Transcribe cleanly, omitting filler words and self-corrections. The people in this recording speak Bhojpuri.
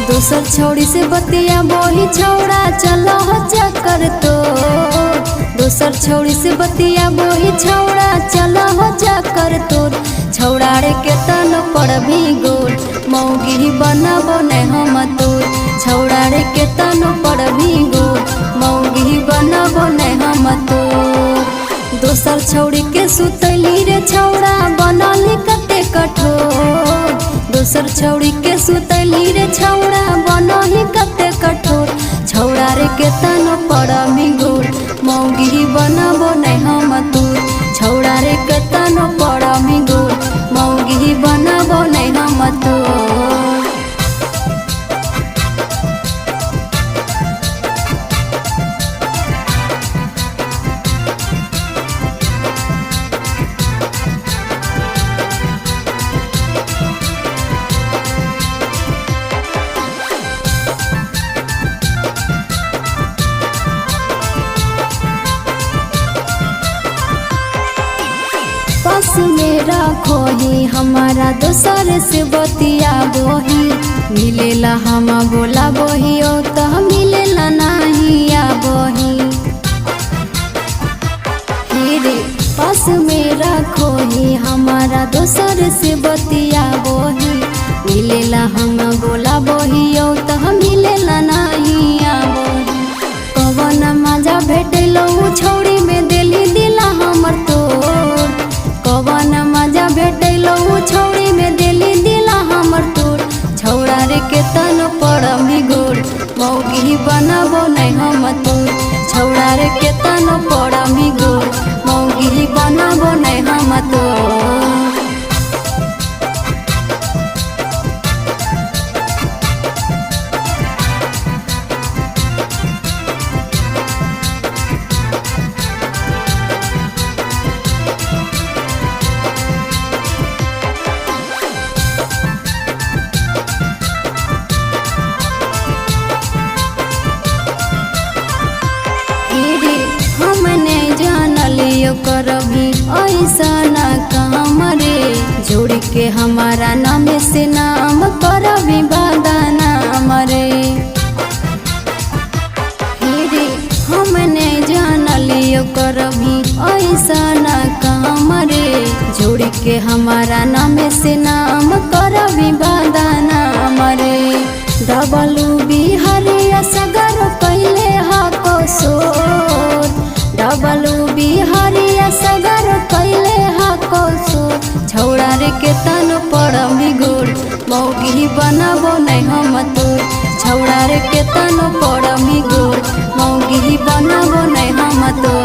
दूसर छौड़ी से बतिया बोही छौड़ा चलो हो चक्कर तो। दूसर छौड़ी से बतिया बोही छौड़ा चलो हो चक्कर तोर। छौड़ा रे के तन पर भी गोल मौगी बनाबो ने हम तोर। छौड़ा रे के तन पर भी गोल मौगी बनाबो ने हम तोर। दोसर छौड़ी के सुतली रे छौड़ा बनली कते कठोर। दोसर छौड़ी के सुतली रे छौड़ा बनही कते कठोर। छौड़ा रे के तन पर भी गोल मौगी बनाबो ने हम तोर। छौड़ा रे के तन पर भी गोल मौगी बनाबो ने हम तोर। पास में रखो ही हमारा दोसर से बतिया बोही। मिलेला हम बोला बोही ओ तो मिलेला नहीं आ बोही। रे पास में रखो ही हमारा दोसर से बतिया बोही। मिलेला हम बोला बोही ओ तो मिलेला नहीं आ बोही। कवन मजा भेटलो छौड़ी में दिली दिला हमर तोर। कवन मजा भेटलो छौड़ी में दिली दिला हमर तोर। छौड़ा रे के तन पर भी गोल मौगी बनाबो ने हम तोर। छौड़ा रे के तन पर भी गोल मौगी बनाबो ने हम तोर। हमने जानलियो करभी ऐसा ना काम रे। जोड़ के हमारा नाम से नाम करभी बदनाम रे। हमने जानलियो करभी ऐसा ना काम रे। जोड़ के हमारा नाम से नाम करभी बदनाम रे। डबलू बिहारिया सगर पहले हाको सोर। डबलू बिहारिया सगर कैले हाको सोर। छौड़ा रे के तन पर भी गोल मौगी बनाबो ने हम तोर। छौड़ा रे के तन पर भी गोल मौगी बनाबो ने हम तोर।